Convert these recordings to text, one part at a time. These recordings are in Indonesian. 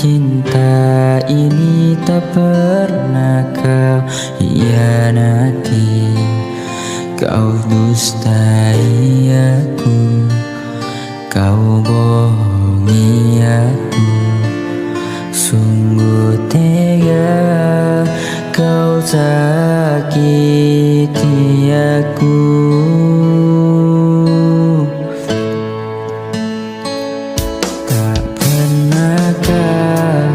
cinta ini tak pernah kau hianati. Kau dustai aku, kau bohongi aku. Sungguh tega kau sakiti aku. Tak pernahkah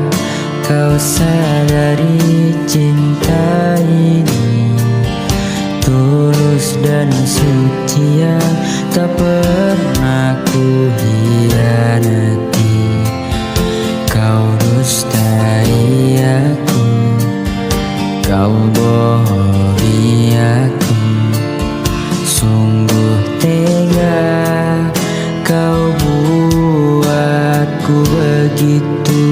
kau sadari cinta ini tulus dan suci yang tak pernah ku hianati. Kau dustai aku, kau bohongi aku. Sungguh tega kau buatku begitu.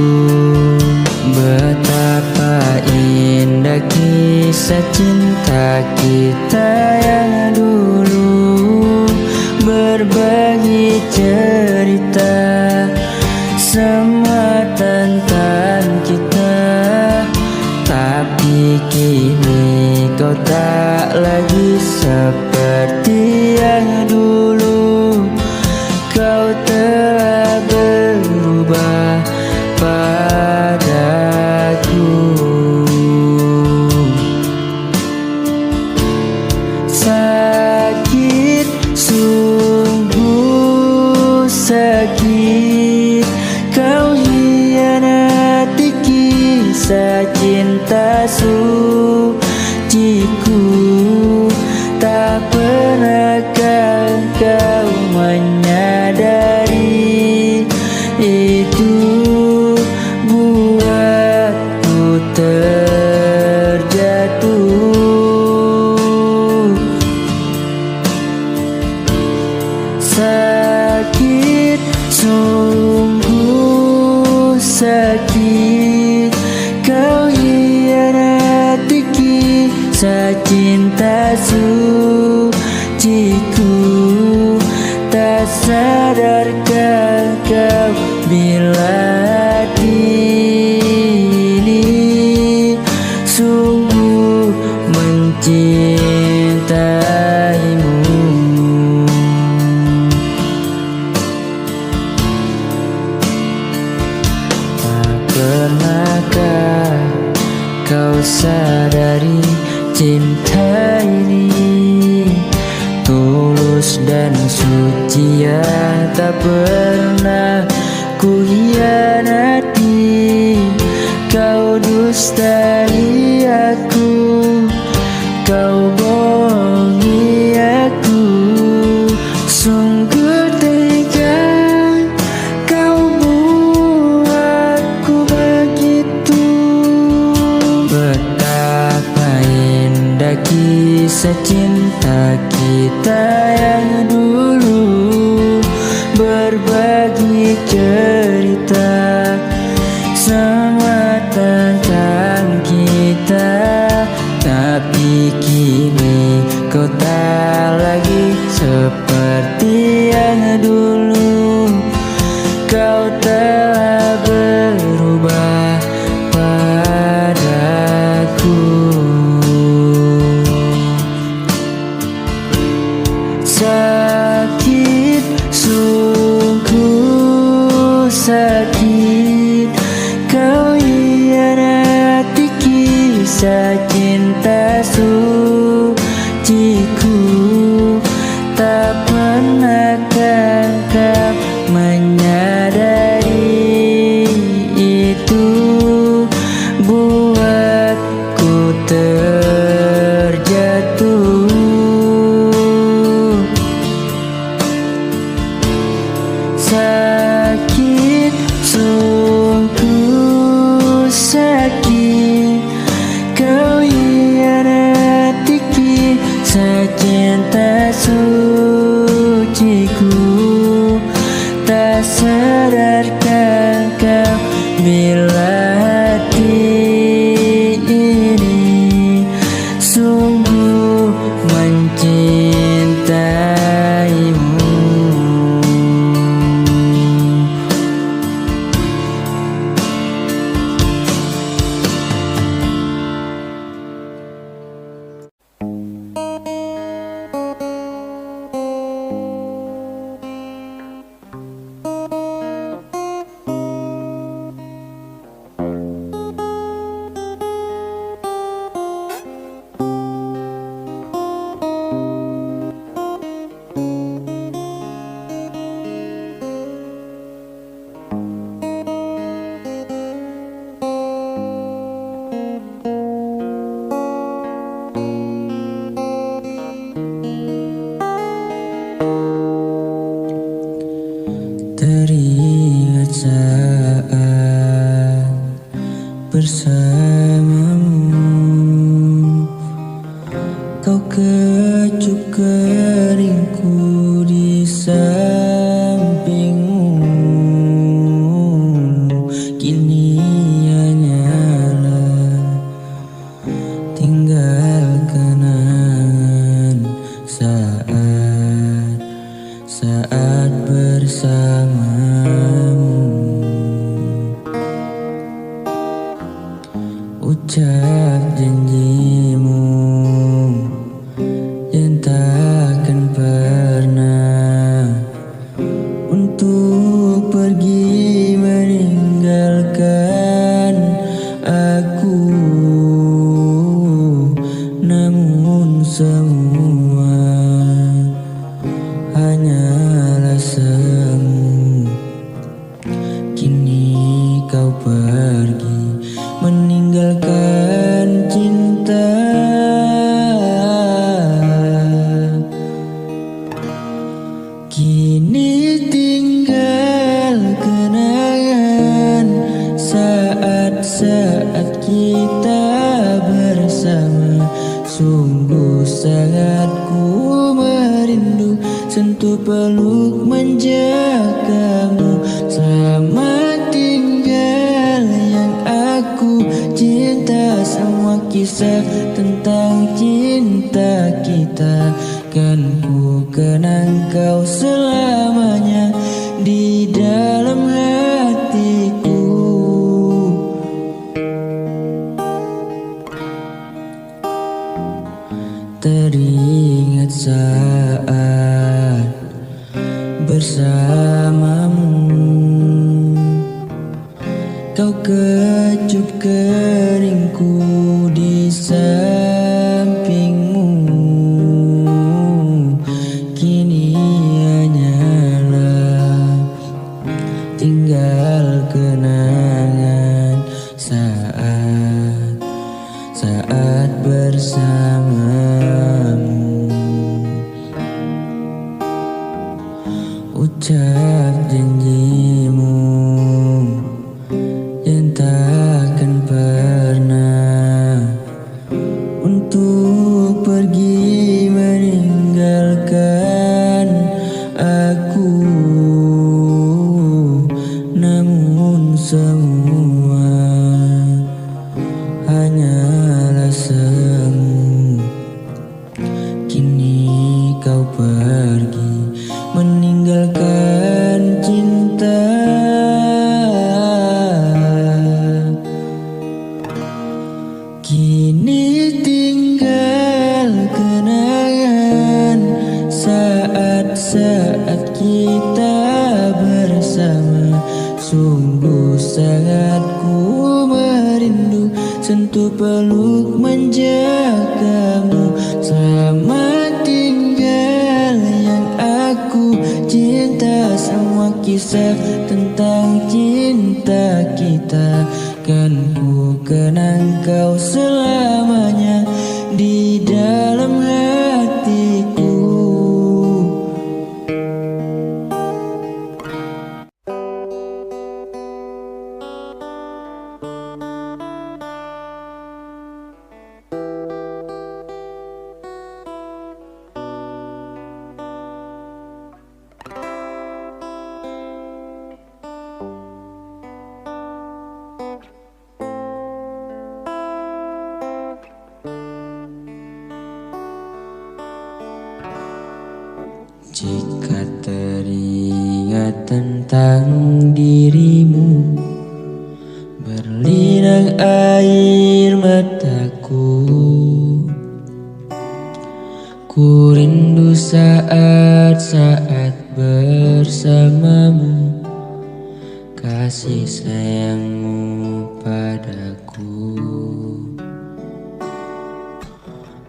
Betapa indah kisah cinta kita yang dulu, berbagi cerita semua tentang kita. Tapi kini kau tak lagi seperti yang dulu. Kau telah berubah padaku. Sakit, sungguh sakit, kau hianati kisah cinta suciku. Tak pernahkah kau menyadari itu buatku terjatuh. Sakit, sungguh sakit, kau hianati kisah cinta suciku. Tak sadarkah kau bila hati ini sungguh mencintaimu. Tak pernahkah kau sadari cinta ini tulus dan suci yang tak pernah ku hianati. Kau dustai aku, kau bohongi aku. Sungguh tega kau buatku begitu. Betapa indah kisah cinta kita yang dulu, berbagi cerita semua tentang kita. Tapi kini kau tak lagi seperti yang dulu. Kau telah berubah padaku. Sakit, sungguh sakit, kau hianati kisah cinta suciku. Tak pernahkah kau menyadari itu buatku terjatuh. Sakit, sungguh sakit, kau hianati kisah cinta suciku. Tak sadarkah kau bila hati ini sungguh mencintaimu. kecup keringku di sampingmu, kini hanyalah tinggal kenangan saat bersamamu. Ucap janjimu yang takkan pernah untuk pergi meninggalkan aku, namun semua hanyalah semu. Kini kau pergi meninggalkan cinta. Kini tinggal kenangan saat-saat kita bersama. Sungguh sangat ku merindu sentuh peluk menjagamu. Selamat tinggal yang aku cinta, semua kisah tentang cinta kita kan ku kenang kau selamanya di dalam hatiku. Teringat saat bersamamu, kau kecup keringku di sampingmu, kini hanyalah tinggal kenangan saat bersamamu. Ucap janjimu yang takkan pernah untuk pergi meninggalkan aku, namun semua hanyalah semu. Kini kau pergi meninggalkan cinta. Kini tinggal kenangan saat-saat kita bersama. Sungguh sangat ku merindu sentuh peluk menjagamu. Selamat tinggal yang aku cinta, semua kisah tentang cinta kita kan ku kenang kau selamanya di dalam hatiku. Jika teringat tentang dirimu, berlinang air mataku. Ku rindu saat-saat bersamamu, kasih sayangmu padaku.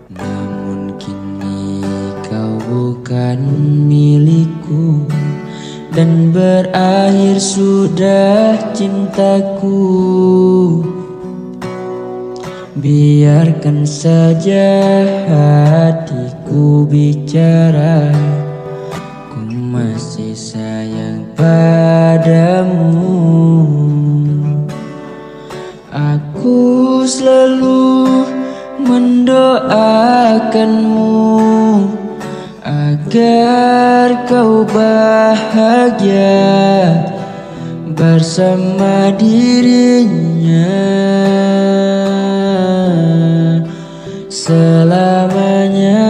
Namun kini kau bukan milikku, dan berakhir sudah cintaku. Biarkan saja hatiku bicara, ku masih sayang padamu. Aku selalu mendoakanmu agar kau bahagia bersama dirinya selamanya.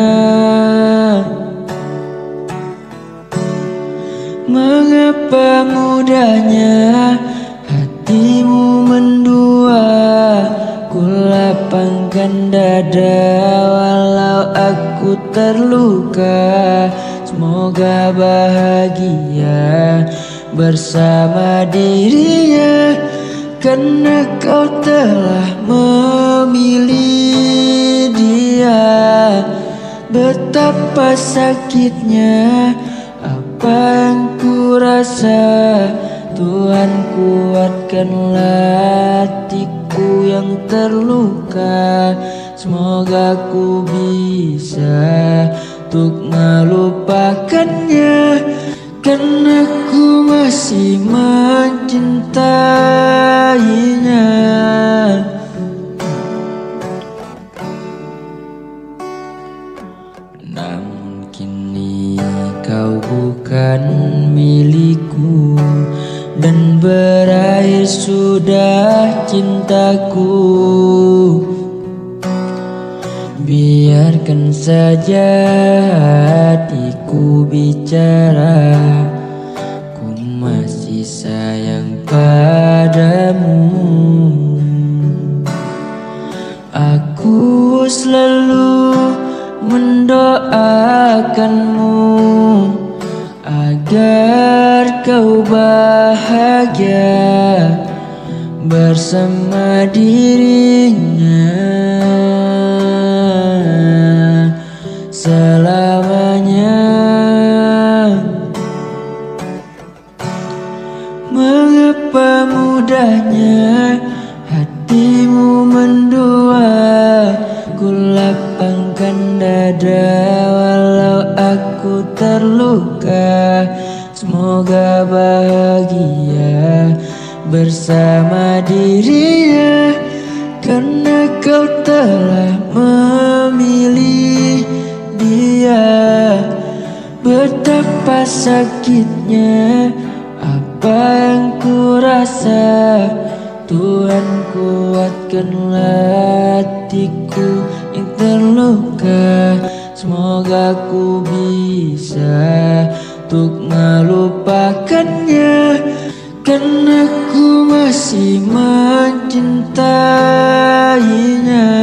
Mengapa mudahnya hatimu mendua? Ku lapangkan dada walau aku terluka. Semoga bahagia bersama dirinya, karena kau telah memilih dia. Betapa sakitnya apa yang ku rasa. Tuhan, kuatkanlah hatiku yang terluka. Semoga ku bisa untuk melupakannya, karena ku masih mencintainya. Namun kini kau bukan milikku, dan berakhir sudah cintaku. Biarkan saja hatiku bicara, ku masih sayang padamu. Aku selalu mendoakanmu agar kau bahagia bersama dirinya selamanya. Mengapa mudahnya hatimu mendua? Ku lapangkan dada walau aku terluka. Semoga bahagia bersama dirinya, karena kau telah memilih dia. Betapa sakitnya apa yang ku rasa. Tuhan, kuatkanlah hatiku yang terluka. Semoga ku bisa untuk melupakannya, karena ku masih mencintainya.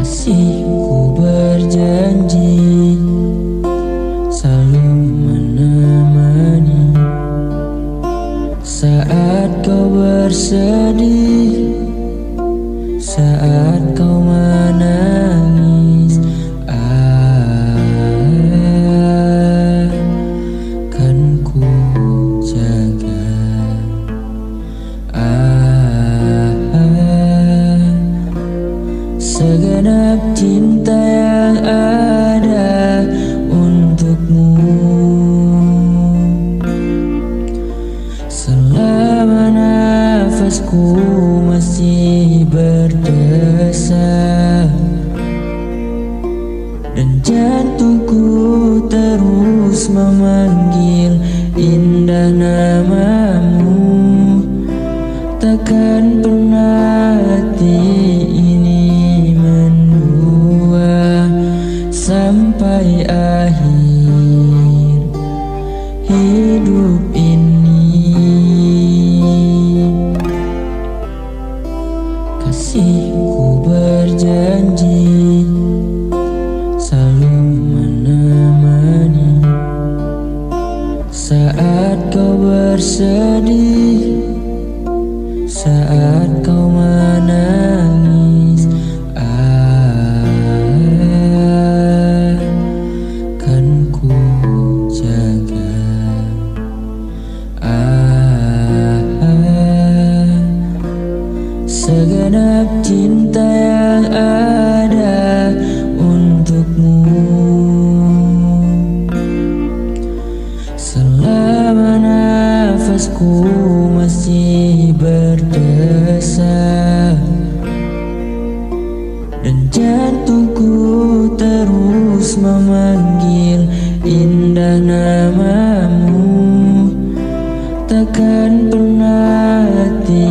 Kasihku berjanji selalu menemani saat kau bersedih, saat kau menangis. Akan ku jaga. Segenap cinta yang ada untukmu, selama nafasku masih berdesah dan jantungku terus memanggil indah namamu. Takkan pernah hati ini mendua sampai akhir hidup ini. Kasihku berjanji selalu menemani saat kau bersedih, saat kau menangis. Akan ku jaga. Segenap memanggil indah namamu. Takkan pernah hati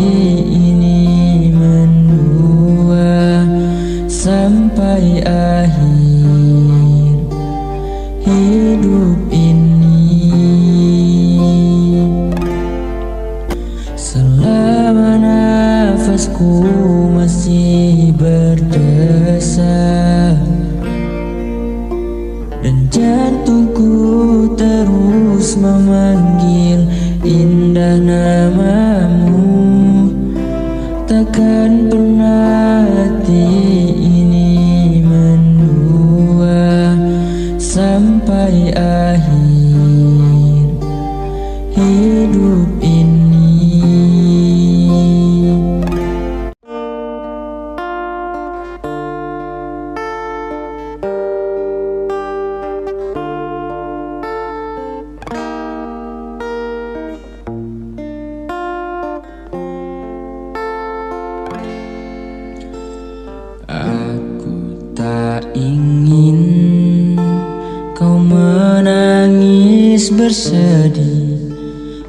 ini mendua sampai akhir hidup ini. Selama nafasku masih berdesar dan jantungku terus memanggil indah namamu, takkan pernah hati ini mendua sampai akhir hidup ini. Aku tak ingin kau menangis bersedih,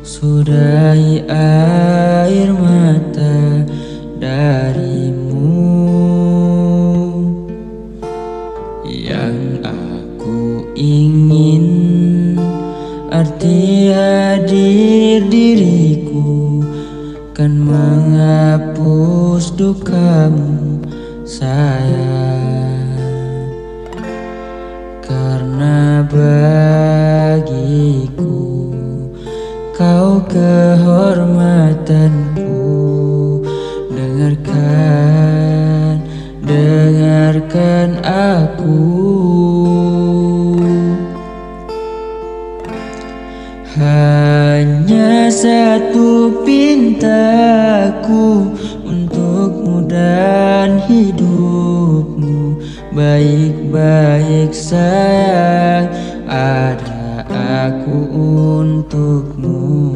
sudahi air mata darimu. Yang aku ingin arti hadir diriku kan menghapus dukamu sayang, karena bagiku kau kehormatanku. Dengarkan aku. Hanya satu pintaku untukmu dan hidupmu. Baik-baik sayang, ada aku untukmu.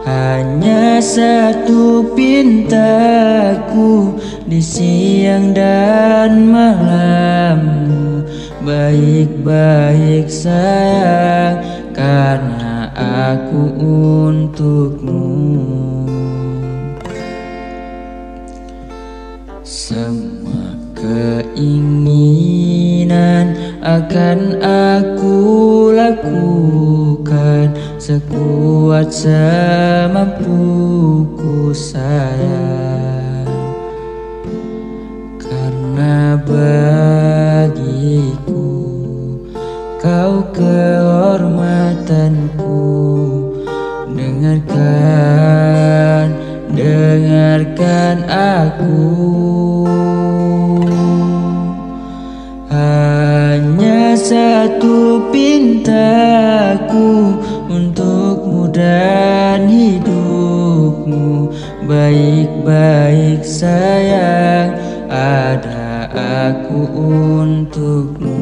Hanya satu pintaku di siang dan malammu. Baik-baik sayang, karena aku untukmu. Semua keinginan akan aku lakukan sekuat semampuku sayang, karena bagiku kau kehormatanku. Dengarkan aku. Hanya satu pintaku untukmu dan hidupmu. Baik-baik sayang, ada aku untukmu.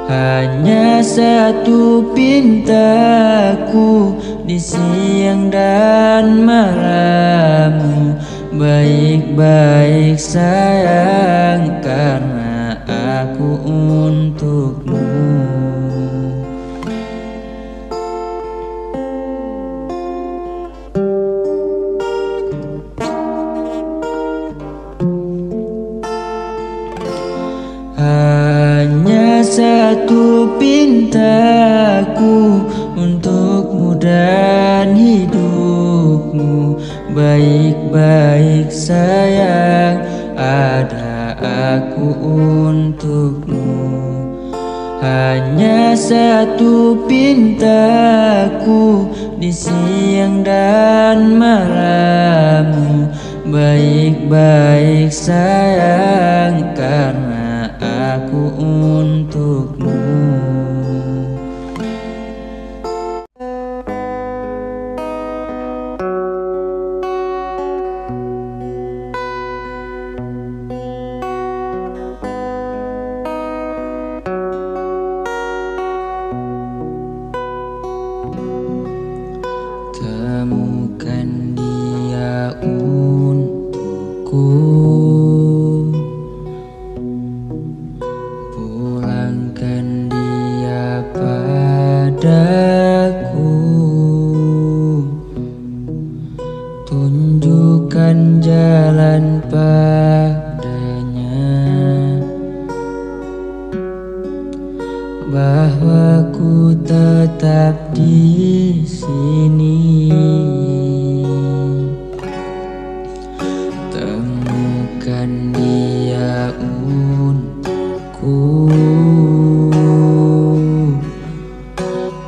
Hanya satu pintaku di siang dan malammu. Baik-baik sayang, karena aku untukmu. Hanya satu pintaku untukmu dan hidupmu. Baik-baik sayang, ada aku untukmu. Hanya satu pintaku di siang dan malammu. Baik-baik sayang, karena aku untukmu. Temukan dia untukku, pulangkan bahwa ku tetap di sini. Temukan dia untukku,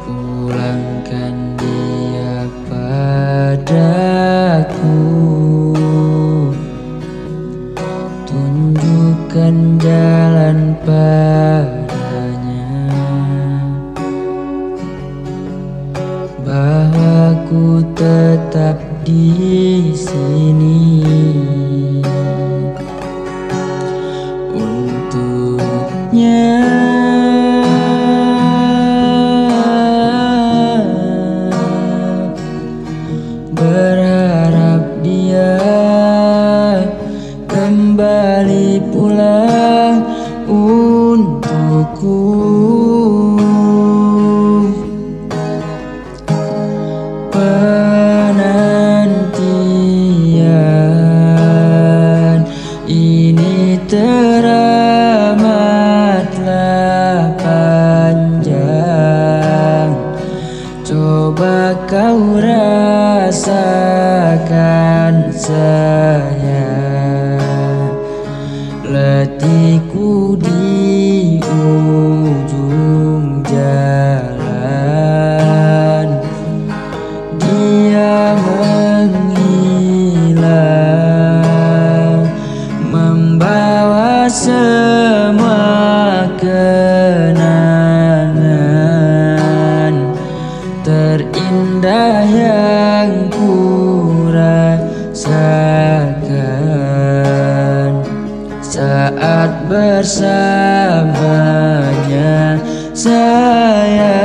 pulangkan dia padaku, tunjukkan jalan padanya, bahwa ku tetap di sini untuknya. Berharap dia kembali pulang untukku. Penantian ini teramatlah panjang, coba kau rasakan sayang. Letihku di ujung jalan, dia menghilang, membawa semua kenangan terindah yang ku rasakan saat bersamanya, sayang.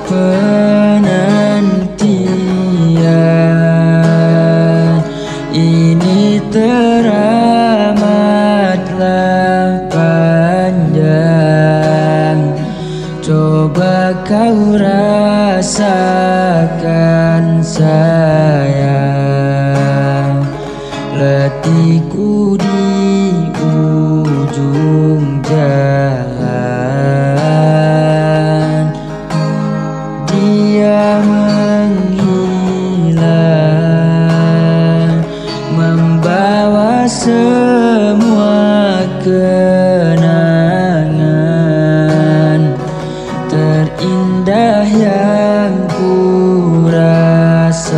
Penantian ini teramatlah panjang, coba kau rasakan sayang. Letihku di ujung jalan, dia menghilang, membawa semua kenangan terindah yang ku rasakan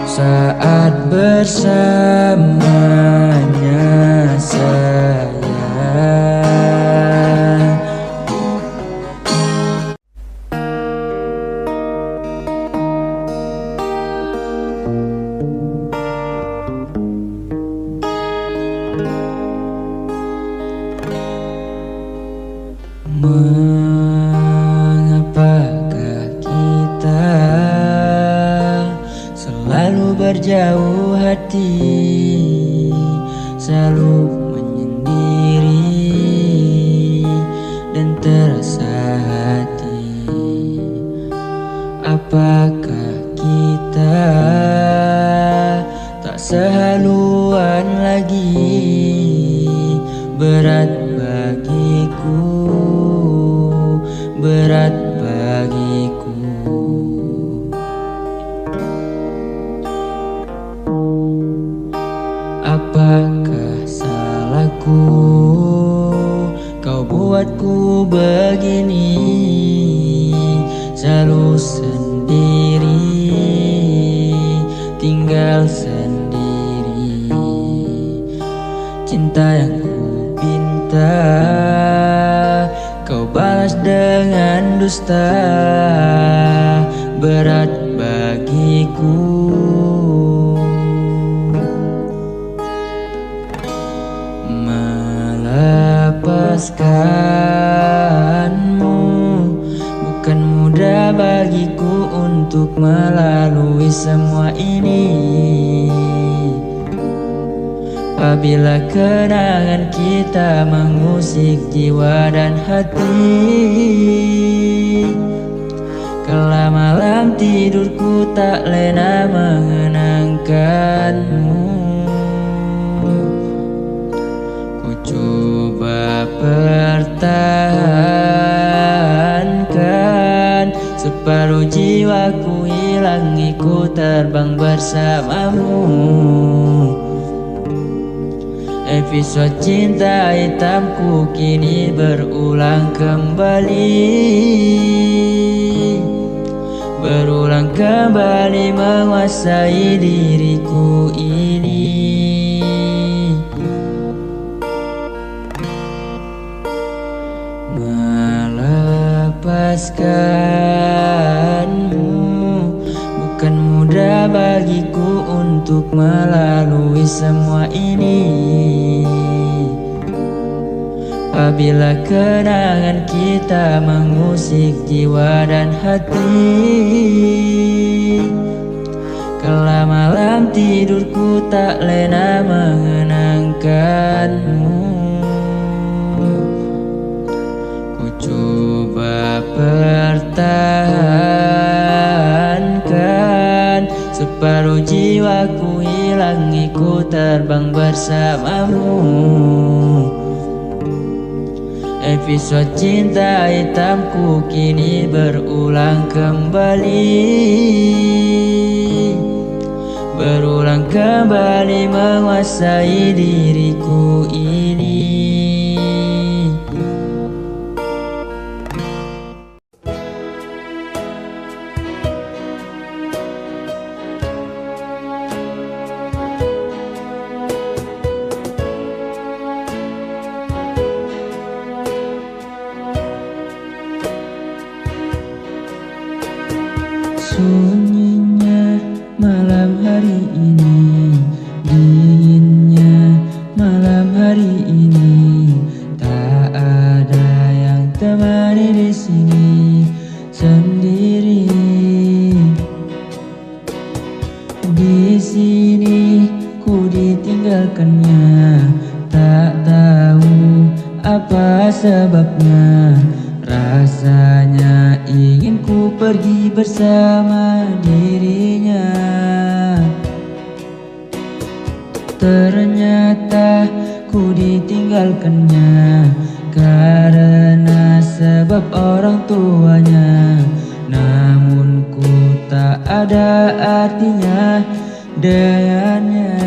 saat bersamanya, sayang. Mengapakah kita selalu berjauh hati, selalu menyendiri dan terasa hati? Apakah kita tak sehaluan lagi? Berat bagiku, berat bagiku. Apakah salahku kau buatku begini, selalu sendiri, tinggal sendiri. Cinta yang ku pinta kau balas dengan dusta, berat bagiku. Melepaskanmu bukan mudah bagiku untuk melalui semua ini. Apabila kenangan kita mengusik jiwa dan hati, kala malam tidurku tak lena mengenangkanmu. Ku coba pertahankan, separuh jiwaku hilang, ikut terbang bersamamu. Episode cinta hitamku kini berulang kembali, berulang kembali menguasai diriku ini. Melepaskanmu bukan mudah bagiku untuk melalui semua ini. Apabila kenangan kita mengusik jiwa dan hati, kala malam tidurku tak lena mengenangkanmu. Ku coba pertahankan, separuh jiwaku hilang, ikut terbang bersamamu. Episode cinta hitamku kini berulang kembali, berulang kembali menguasai diriku ini. Sunyinya malam hari ini, dinginnya malam hari ini, tak ada yang temani di sini, sendiri. Di sini ku ditinggalkannya, tak tahu apa sebabnya. Rasanya ingin ku pergi bersama dirinya. Ternyata ku ditinggalkannya karena sebab orang tuanya. Namun ku tak ada artinya dengannya.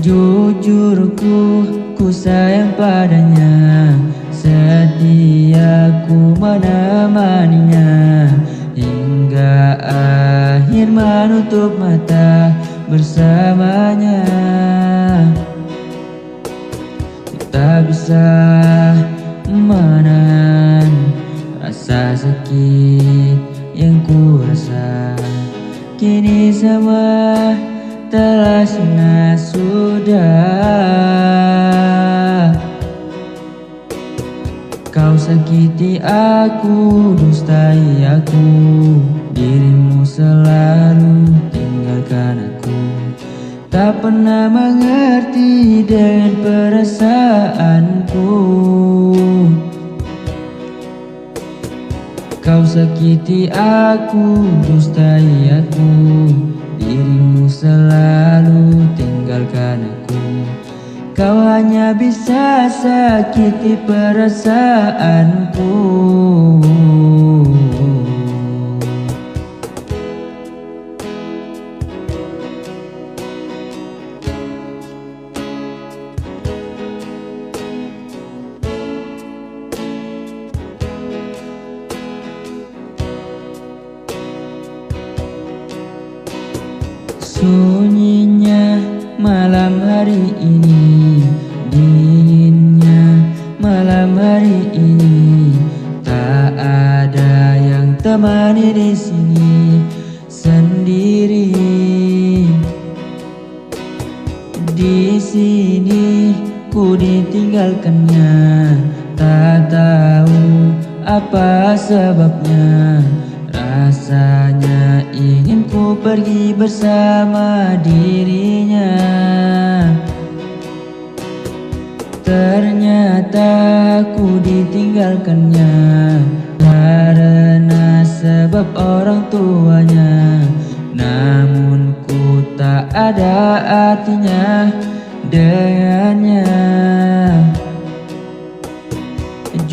Jujur ku sayang padanya, setia ku menemaninya, hingga akhir menutup mata bersamanya. Tak bisa menahan rasa sakit yang ku rasa. Kini semua telah sirna sudah. Kau sakiti aku, dustai aku, dirimu selalu tinggalkan aku. Tak pernah mengerti dengan perasaanku. Kau sakiti aku, dustai aku, dirimu selalu tinggalkan aku. Kau hanya bisa sakiti perasaanku. Sunyinya malam hari ini, dinginnya malam hari ini, tak ada yang temani di sini, sendiri. Di sini ku ditinggalkannya, tak tahu apa sebabnya. Rasanya ingin ku pergi bersama dirinya. Ternyata aku ditinggalkannya karena sebab orang tuanya. Namun ku tak ada artinya dengannya.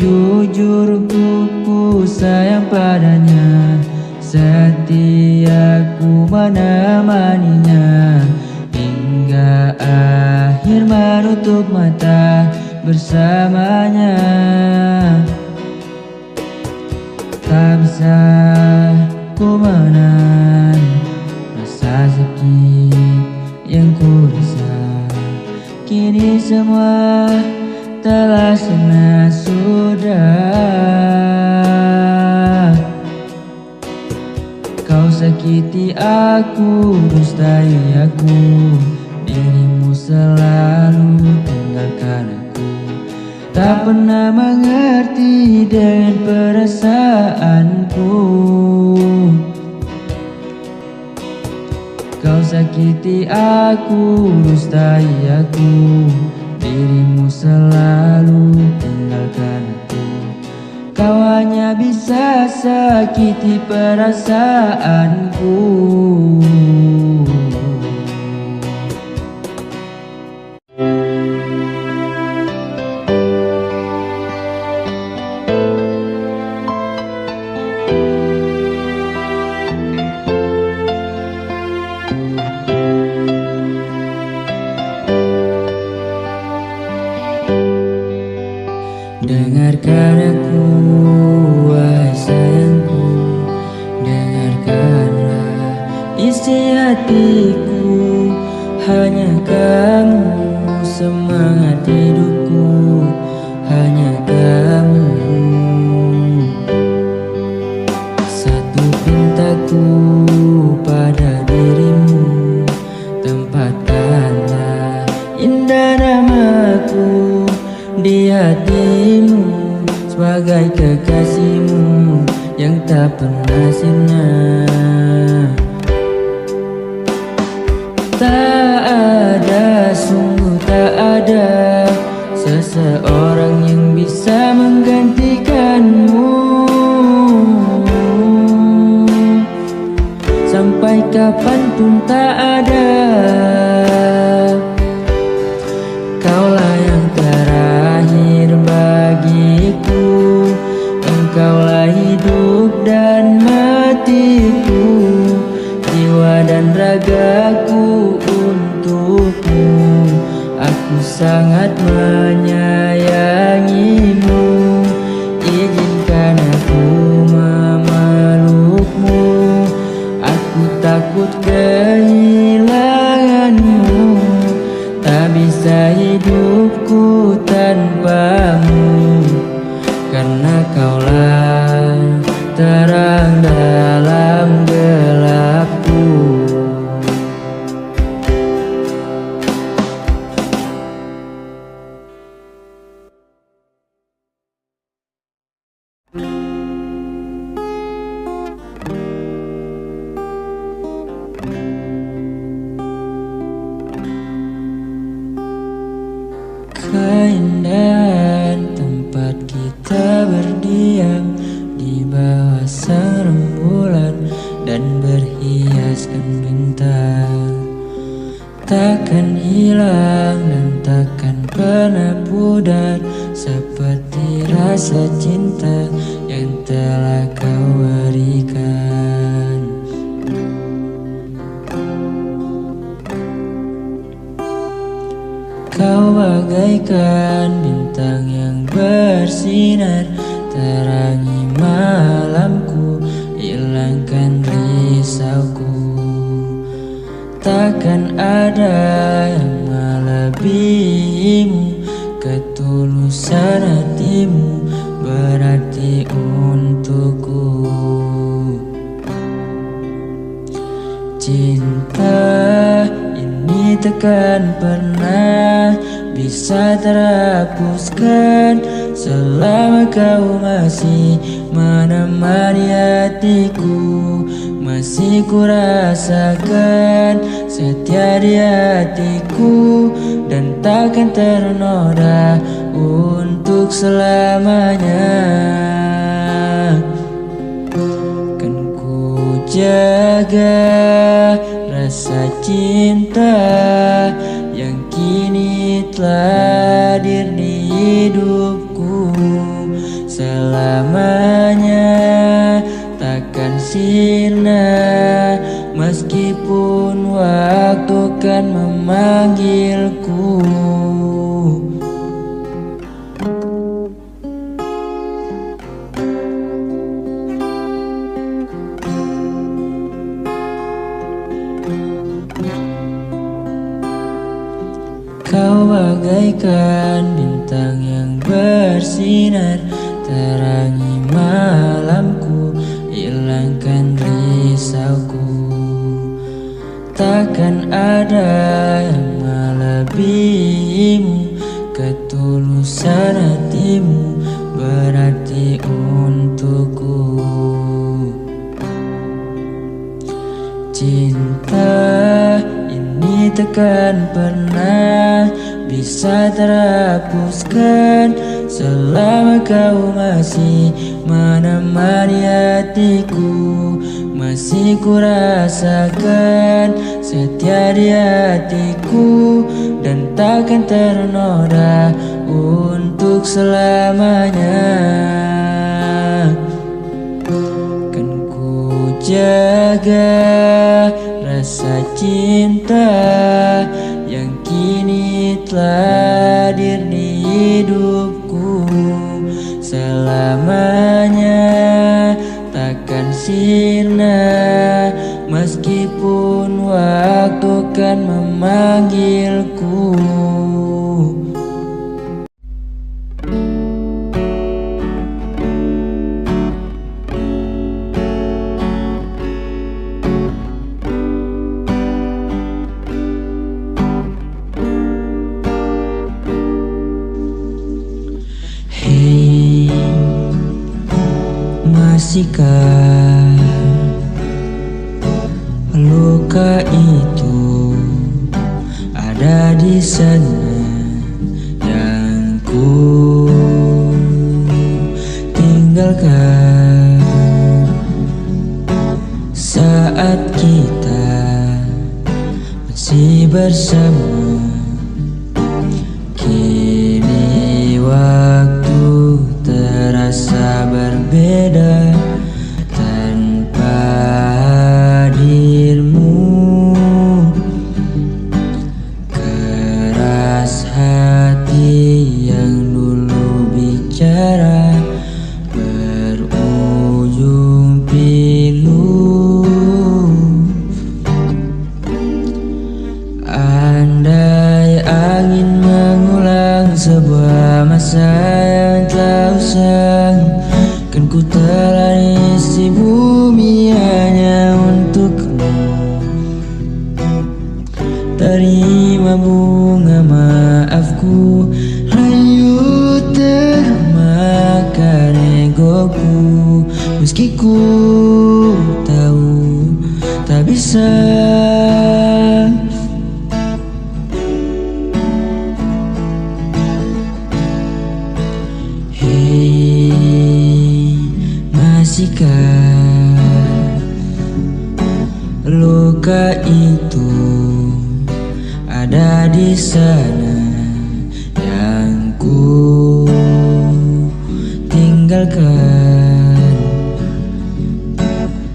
Jujur ku sayang padanya, setia ku menemaninya hingga akhir menutup mata bersamanya. Tak bisa ku menahan rasa sakit yang ku rasa. Kini semua telah senang sudah. Kau sakiti aku, dustai aku, dirimu selalu tinggalkan aku. Tak pernah mengerti dengan perasaanku. Kau sakiti aku, dustai aku, dirimu selalu tinggalkan aku. Kau hanya bisa sakiti perasaanku. Dengarkan aku, wahai sayangku, dengarkanlah isi hatiku. Hanya kamu semangat hidupku, hanya kamu. Satu pintaku pada dirimu, tempatkanlah indah namaku di hatimu sebagai kekasihmu yang tak pernah sirna. Tak ada, sungguh tak ada seseorang yang bisa menggantikanmu. Sampai kapanpun tak ada. Kaulah yang terakhir bagiku, engkaulah hidup dan matiku, jiwa dan ragaku untukmu. Aku sangat menyayangimu, izinkan aku memelukmu. Aku takut kehilanganmu, tak bisa hidupku tanpamu, karena kaulah terang dalam gelapku. Keindahan tempat kita berdiam di bawah sang rembulan dan berhiaskan bintang, takkan hilang dan takkan pernah pudar seperti rasa cinta yang telah kau berikan. Kau bagaikan bintang yang bersinar, terangi malamku, hilangkan risauku. Takkan ada yang melebihimu, ketulusan hatimu berarti untukku. Cinta ini takkan pernah bisa terhapuskan selama kau masih menemani hatiku. Masih ku rasakan setia di hatiku dan takkan ternoda untuk selamanya. Kan ku jaga rasa cinta yang kini telah hadir di hidupku. Selamanya takkan sirna, meskipun waktu kan memanggilku. Kau bagaikan bintang yang bersinar, terangi malamku, hilangkan risauku. Takkan ada yang melebihimu, ketulusan hatimu berarti untukku. Cinta ini takkan pernah bisa terhapuskan selama kau masih menemani hatiku. Masih ku rasakan setia di hatiku dan takkan ternoda untuk selamanya. Kan ku jaga rasa cinta yang kini telah hadir di hidupku. Selamanya takkan sirna, meskipun waktu kan memanggilku. Hei, masihkah luka itu ada di sana yang ku tinggalkan saat kita masih bersama? Kini waktu terasa berbeda tanpa hadirmu. Keras hati yang dulu bicara berujung pilu. Andai angin mengulang sebuah masa yang telah usang, kan ku telah isi bumi hanya untukmu. Terima bunga maafku, layu termakan egoku. Meski ku tahu tak bisa. Hei, masihkah luka itu ada di sana yang ku tinggalkan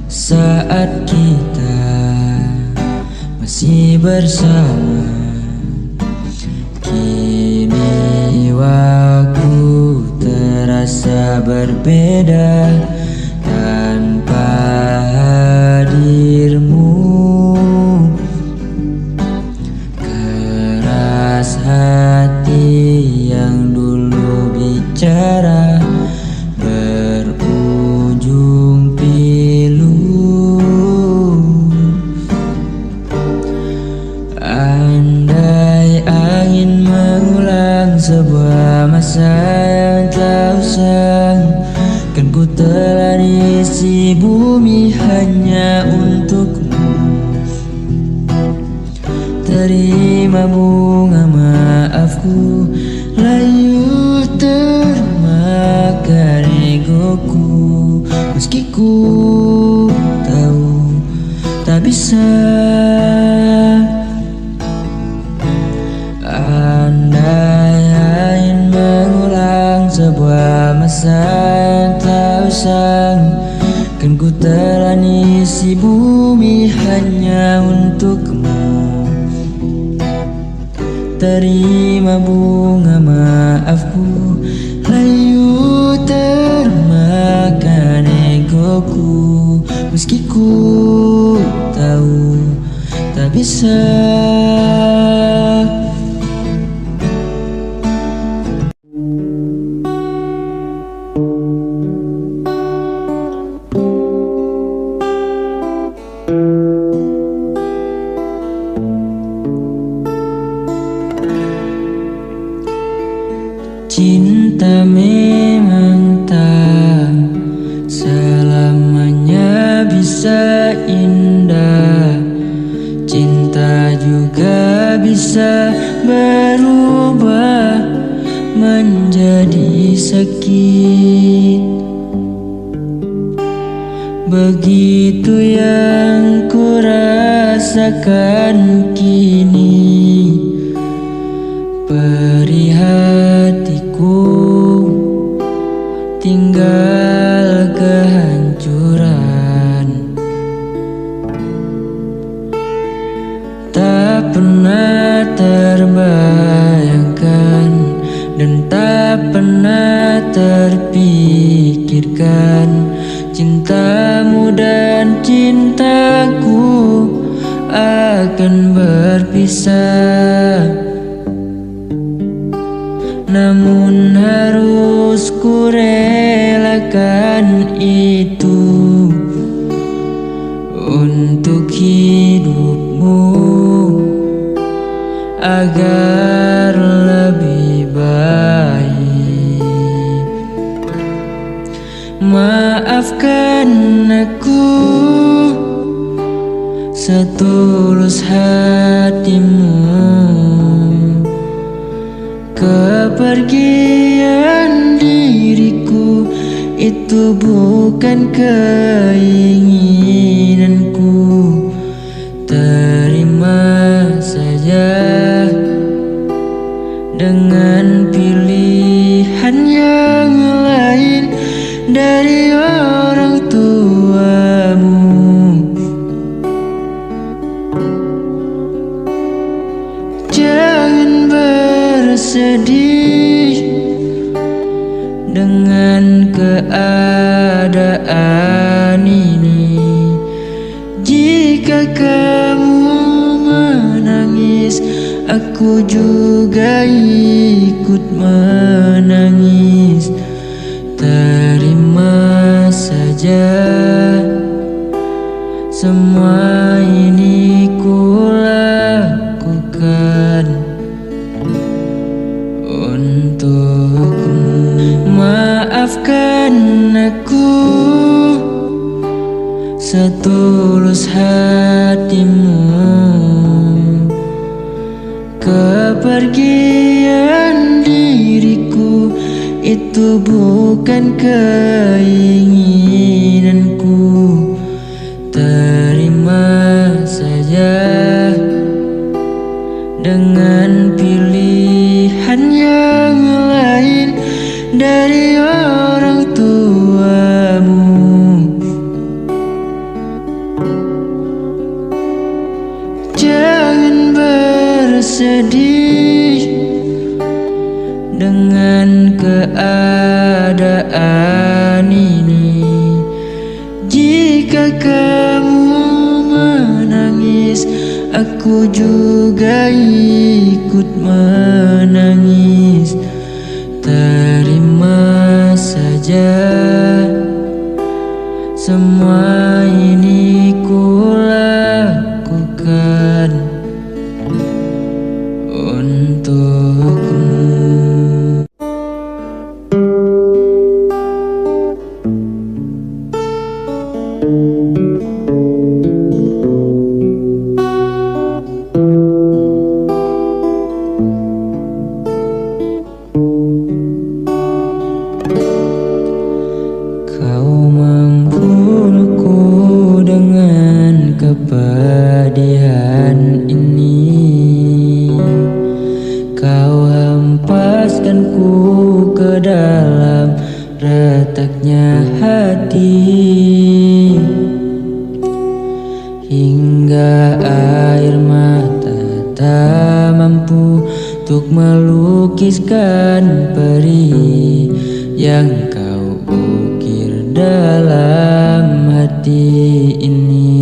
saat kita masih bersama? Kini waktu terasa berbeda tanpa hadirmu. Keras hati yang dulu bicara berujung pilu. Andai angin mengulang sebuah masa yang tak usang. Kan ku telah isi bumi hanya untukmu. Terima bunga maafku, layu termakan egoku. Meski ku tahu tak bisa. Andai ingin mengulang sebuah masa yang tak usang. Kan ku telah isi bumi hanya untukmu. Terima bunga maafku, layu termakan egoku. Meski ku tahu tak bisa. Cinta memang tak selamanya bisa indah. Cinta juga bisa berubah menjadi sakit. Begitu yang ku rasakan kini. Perih hatiku, tinggal kehancuran. Tak pernah terbayangkan dan tak pernah terpikirkan cintamu dan cintaku akan berpisah. Namun harus ku relakan itu untuk hidupmu agar lebih baik. Maafkan aku setulus hatimu. Kepergian diriku itu bukan keinginanku. Terima saja dengan pilihan yang lain dari orang tuamu. Jangan bersedih dengan keadaan ini. Jika kamu menangis, aku juga ikut menangis. Terima saja semua ini ku lakukan untukmu. Maafkan aku setulus hatimu. Kepergian diriku itu bukan keinginanku. Terima saja dengan pilihan yang lain dari orang tuamu. Jangan bersedih dengan keadaan ini. Jika kamu menangis, aku juga ikut menangis. Terima saja semua ini ku lakukan untukmu. hempaskanku ke dalam retaknya hati, hingga air mata tak mampu untuk melukiskan peri yang kau ukir dalam hati ini.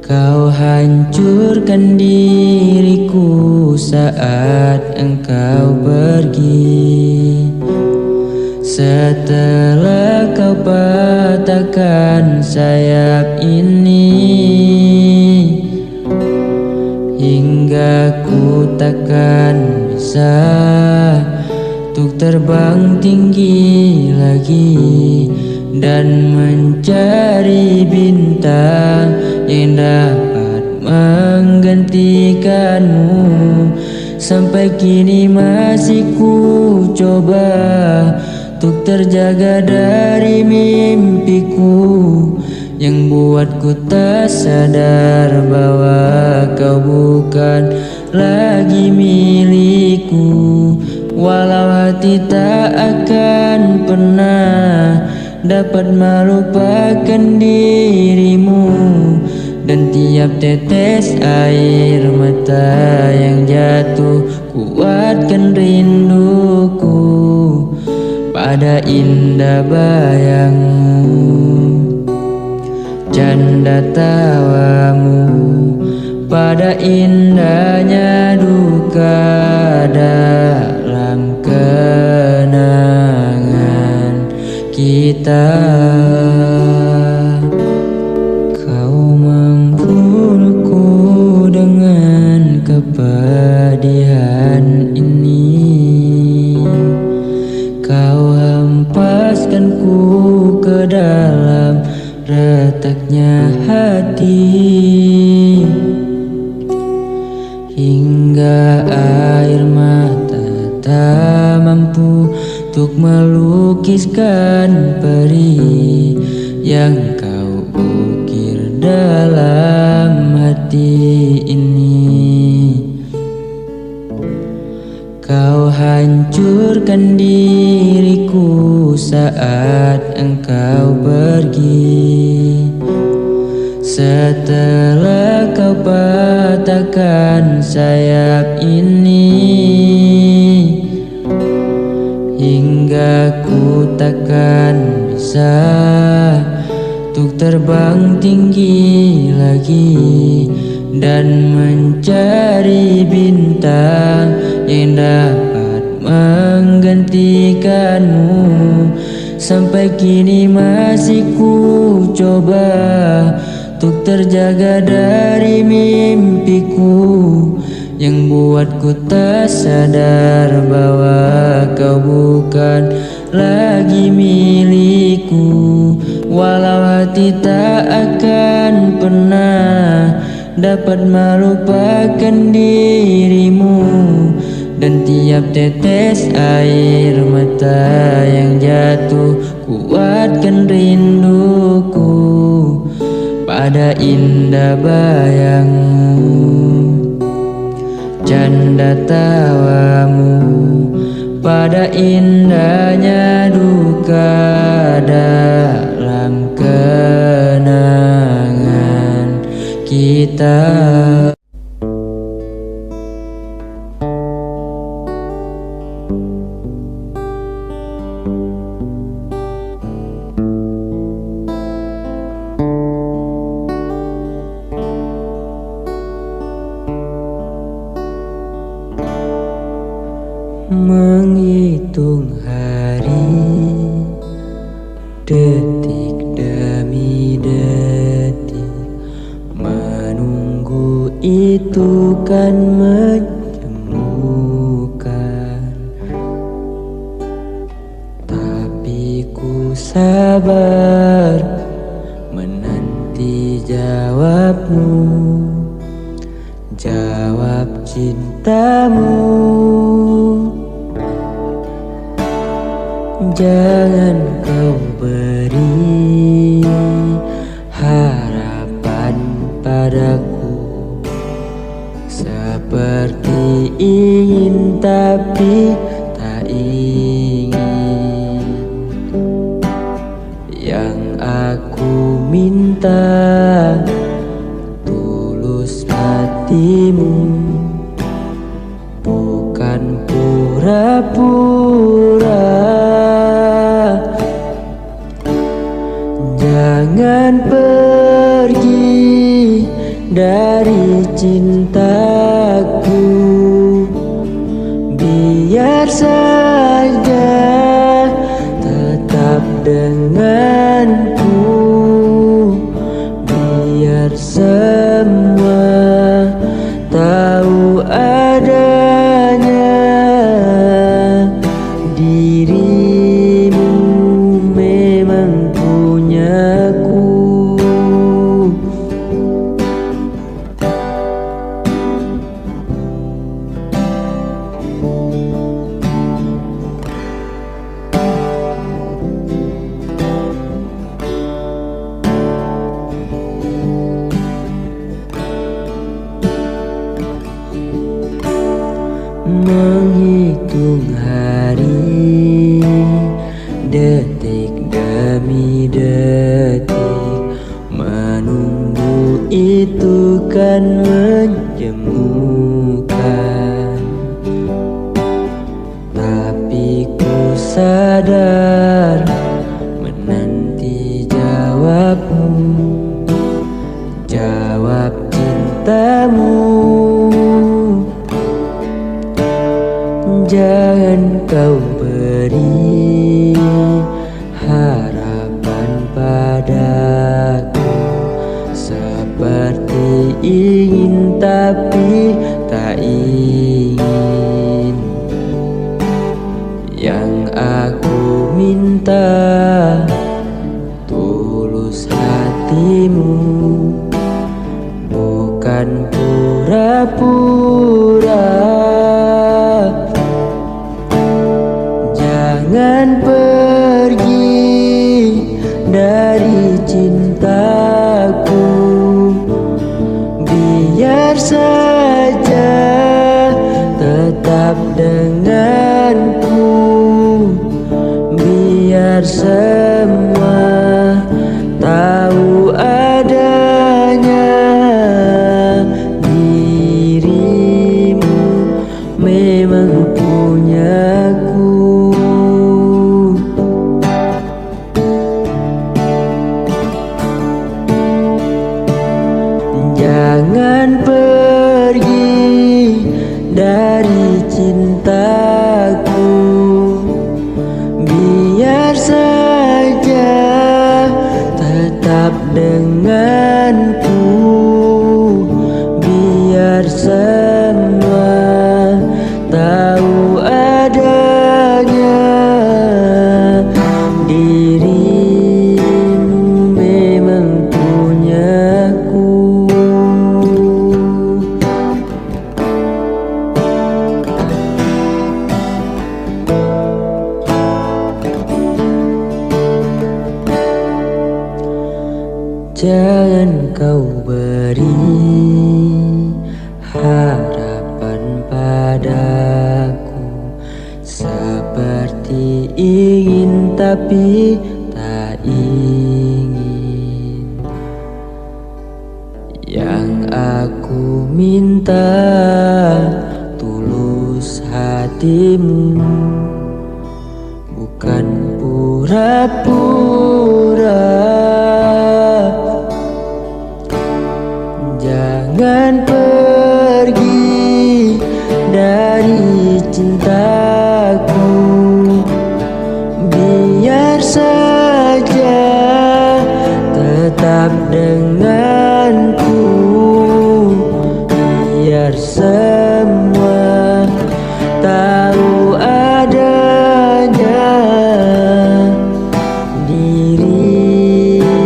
Kau hancurkan diriku saat engkau pergi, setelah kau patahkan sayap ini, hingga ku takkan bisa untuk terbang tinggi lagi dan mencari bintang yang dapat menggantikanmu. Sampai kini masih ku coba untuk terjaga dari mimpiku yang buatku tak sadar bahwa kau bukan lagi milikku. Walau hati tak akan pernah dapat melupakan dirimu, dan tiap tetes air mata yang jatuh kuatkan rinduku pada indah bayangmu, canda tawamu, pada indahnya duka dalam kenangan kita. Kau membunuhku dengan kepedihan ini, kau hempaskanku ke dalam retaknya hati, hingga air mata tak mampu untuk melukiskan peri yang kau ukir dalam hati ini. Kau hancurkan diriku saat engkau pergi, setelah kau patahkan sayap ini, hingga ku takkan bisa untuk terbang tinggi lagi dan mencari bintang yang dapat menggantikanmu. Sampai kini masih ku coba untuk terjaga dari mimpiku yang buatku tak sadar bahwa kau bukan lagi milikku. Walau hati tak akan pernah dapat melupakan dirimu, dan tiap tetes air mata yang jatuh kuatkan rinduku pada indah bayangmu, canda tawamu, pada indahnya duka dalam kenangan kita. Menghitung hari, detik demi detik, menunggu itu kan menjemukan. Tapi ku sabar menanti jawabmu, jawab cintamu. Jangan kau beri harapan padaku seperti pura-pura. Jangan pergi dari cintaku, biar saja tetap denganku, biar semua tahu adanya dirimu memang punyaku. Menghitung hari, detik demi detik, menunggu itu kan menjemukan. Tapi ku sadar menanti jawabmu, jawab cintamu. Jangan kau beri harapan padaku, seperti ingin tapi tak ingin. Yang aku minta tulus hatimu, bukan pura-pura. Jangan pergi dari cintaku, biar saja tetap denganku, biar semua tahu adanya dirimu memang punyaku. Jangan pergi dari cintaku, biar saja tetap denganku, biar semua tahu adanya dirimu memang punyaku. Jangan kau beri harapan padaku, seperti ingin tapi tak ingin. Yang aku minta tulus hatimu, bukan pura-pura. Jangan pergi dari cintaku, biar saja tetap denganku, biar semua tahu adanya dirimu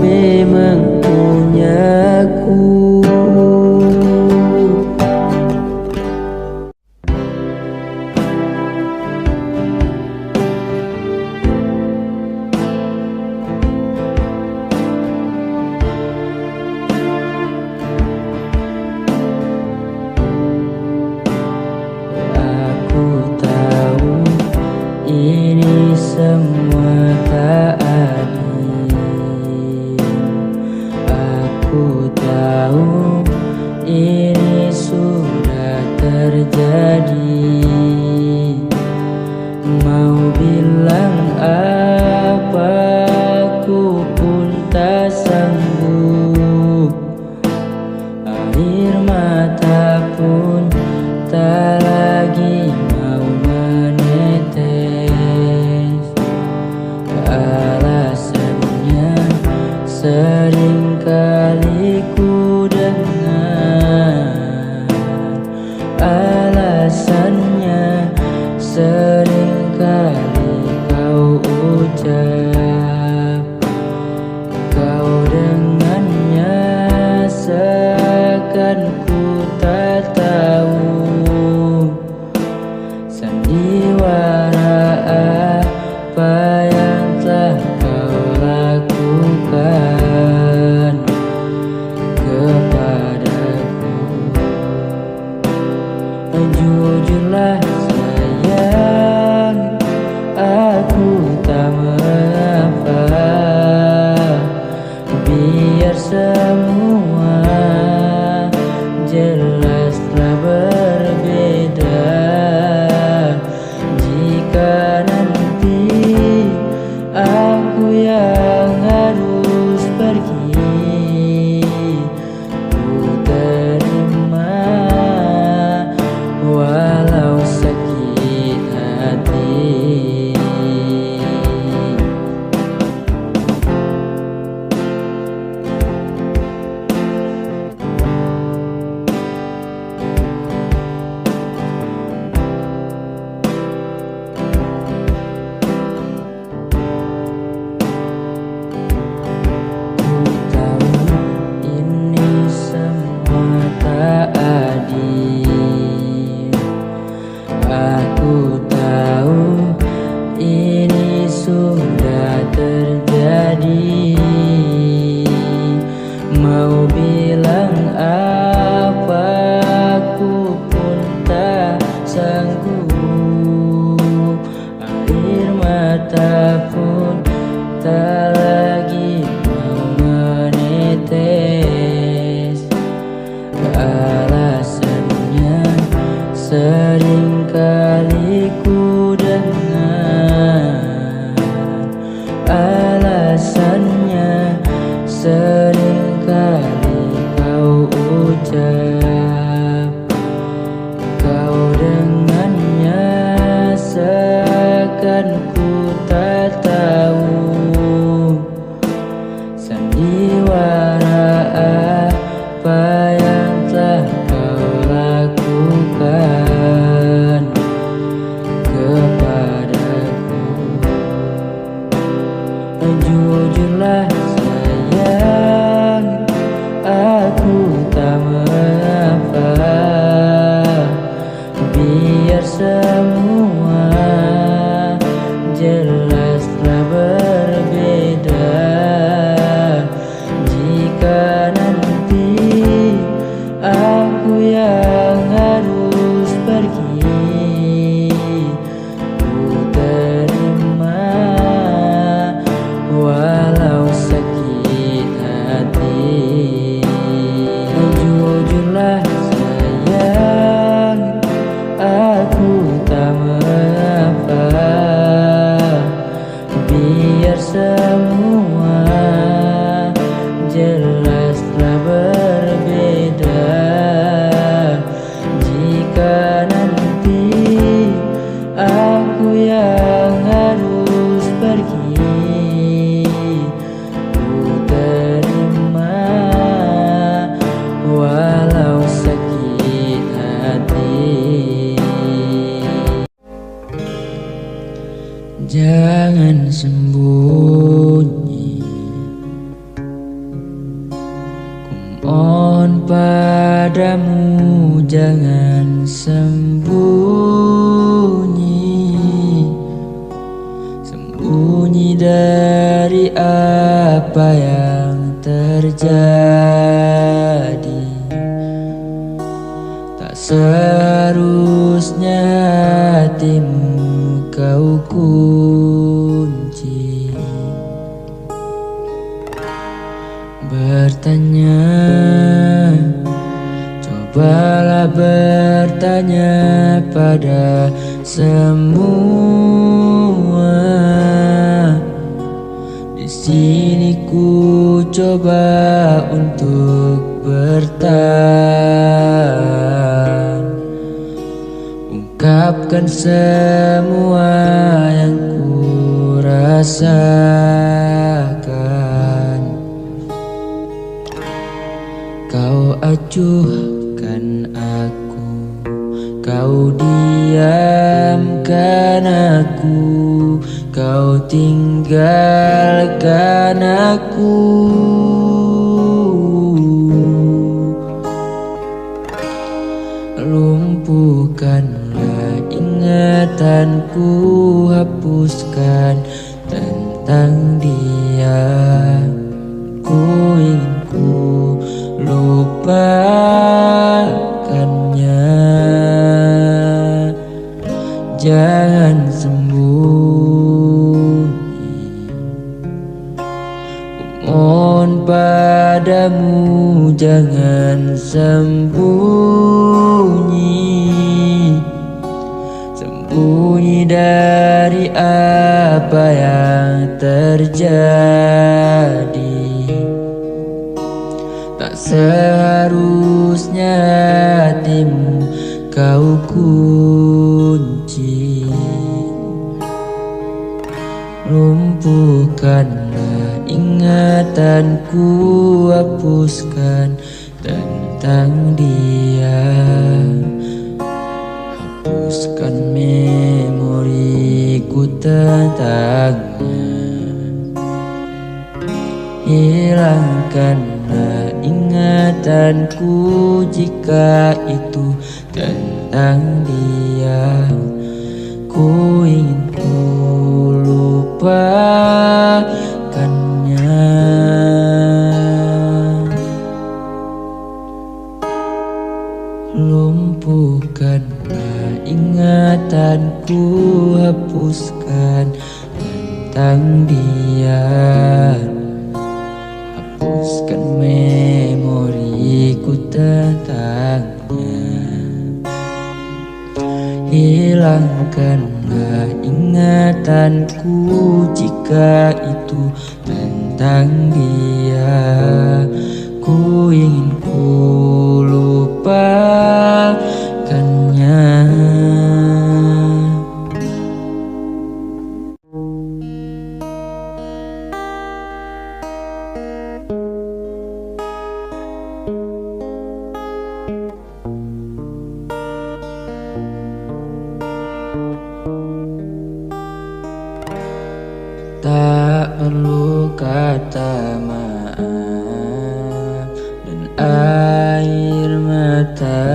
memang punyaku. Ini semua tak adil. Aku tahu ini sudah terjadi. Aku tahu ini sudah terjadi. Mau bilang apa, aku pun tak sanggup. Air mata pun tak lagi mau menetes. Alasannya sering kali ku dengar, alasannya sering kali kau ucap. Kau dengannya seakan ku tak tahu sandiwara apa yang telah kau lakukan kepadaku. Jujurlah sayang, aku tak mengapa. Biar semua jelaslah berbeda. Jika nanti aku yang harus pergi, ku terima walau sakit hati. Jujurlah sayang, aku tak mengapa. Biar semua jelaslah berbeda. Jika nanti aku yang harus pergi, ku terima walau sakit hati. Jangan sembunyi, ku mohon padamu, jangan sembunyi. Sembunyi dari apa yang terjadi. Tak seharusnya hatimu kau kunci. Bertanya, cobalah bertanya pada semua. Di sini ku coba untuk bertahan, ungkapkan semua yang ku rasakan. Kau acuhkan aku, kau diamkan aku, kau tinggalkan aku. Lumpuhkanlah ingatanku, hapuskan tentang dia. Ku ingin ku lupakannya. Jangan sembunyi, ku mohon padamu, jangan sembunyi. Sembunyi dari apa yang terjadi. Tak seharusnya hatimu kau kunci. Lumpuhkanlah ingatanku, hapuskan tentang dia. Hapuskan memoriku tentangnya. Hilangkanlah ingatanku jika itu tentang dia. ingatanku hapuskan tentang dia. Hapuskan memoriku tentangnya. Hilangkanlah ingatanku jika itu tentang dia. Ku ingin ku lupakannya. Tak perlu kata maaf dan air mata.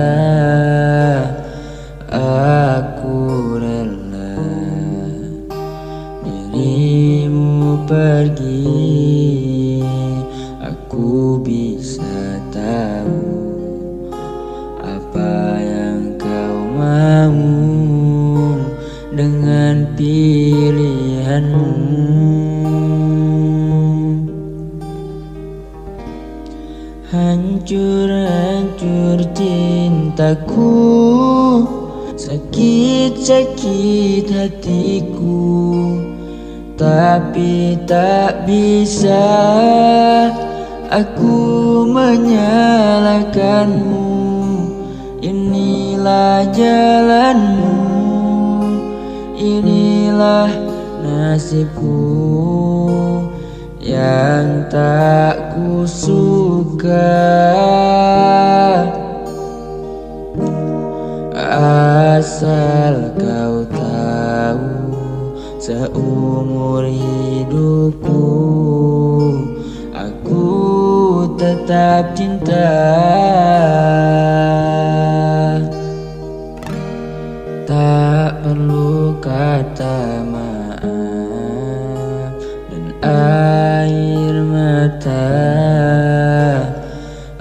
Aku rela dirimu pergi. Aku bisa tahu apa yang kau mau dengan pilihanmu. Hancur-hancur cintaku, sakit-sakit hatiku, tapi tak bisa aku menyalahkanmu. Inilah jalanmu, inilah nasibku yang tak kusuka. Asal kau tahu, seumur hidupku aku tetap cinta. Tak perlu kata maaf dan air mata.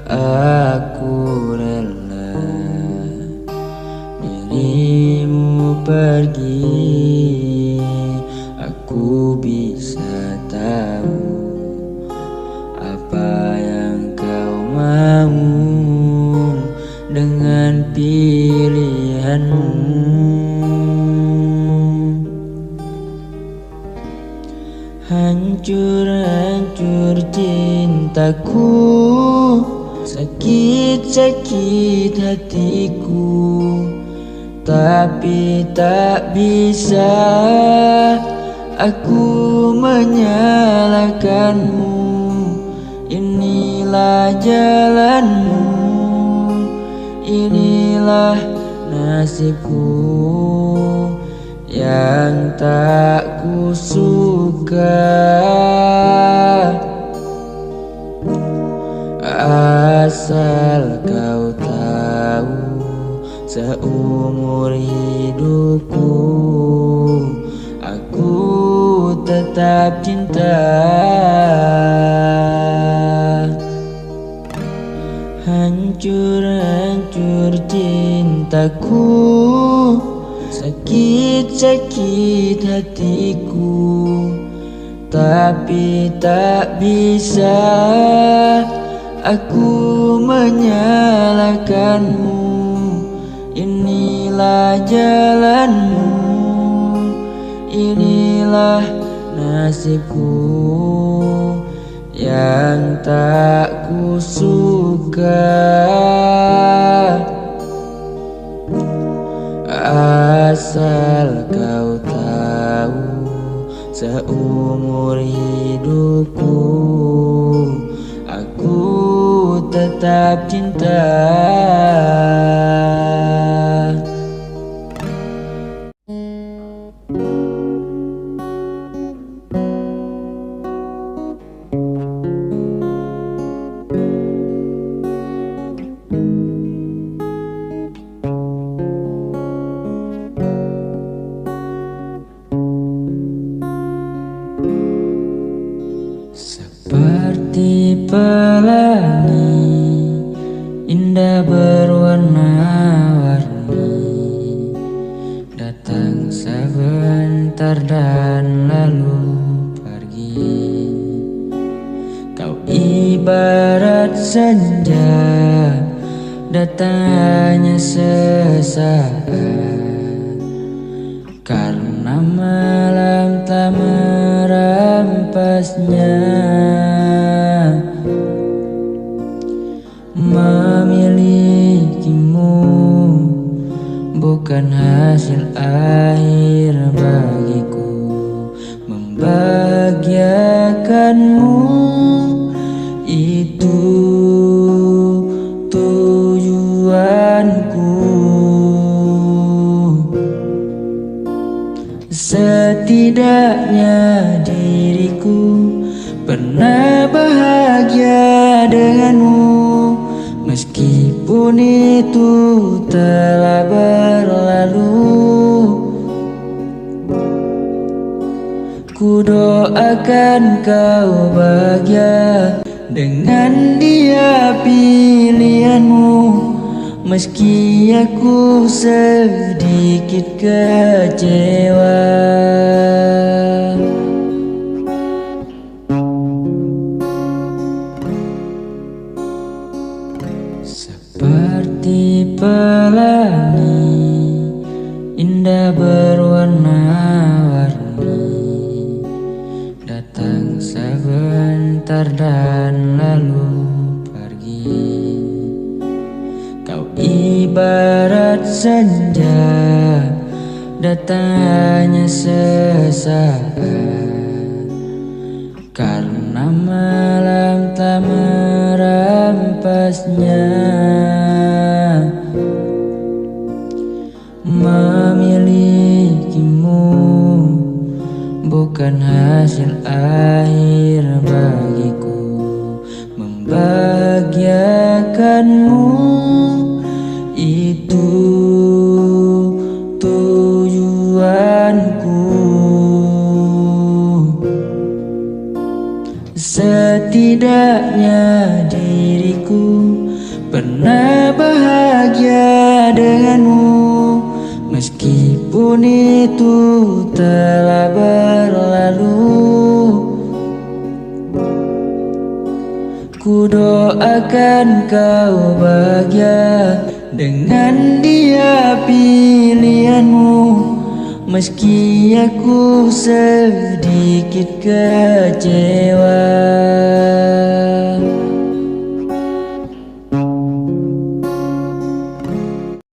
Aku rela dirimu pergi. Aku bisa tahu apa yang kau mau dengan pilihanmu. Hancur-hancur cintaku, sakit-sakit hatiku, tapi tak bisa aku menyalahkanmu. Inilah jalanmu, inilah nasibku yang tak kusuka. Asal kau tahu, seumur hidupku aku tetap cinta. Hancur-hancur cintaku, sakit-sakit hatiku, tapi tak bisa aku menyalahkanmu. Inilah jalanmu, inilah nasibku yang tak kusuka. Asal kau tahu, seumur hidupku aku tetap cinta. Seperti pelangi indah berwarna datang sebentar dan lalu pergi. Kau ibarat senja, datang hanya sesaat, karena malam tak merampasnya. Memilikimu bukan hasil akhir bagiku, membahagiakanmu itu tujuanku. Setidaknya diriku pernah bahagia denganmu, meskipun itu telah berlalu. Ku doakan kau bahagia dengan dia pilihanmu, meski aku sedikit kecewa. Seperti pelangi indah berwarna-warni, datang sebentar dan lalu pergi. Kau ibarat senja, datang hanya sesaat, karena malam tak merampasnya. Memilikimu bukan hasil akhir bagiku, membahagiakanmu itu tujuanku. Setidaknya diriku pernah bahagia denganmu, meskipun itu telah berlalu. Ku doakan kau bahagia dengan dia pilihanmu, meski aku sedikit kecewa.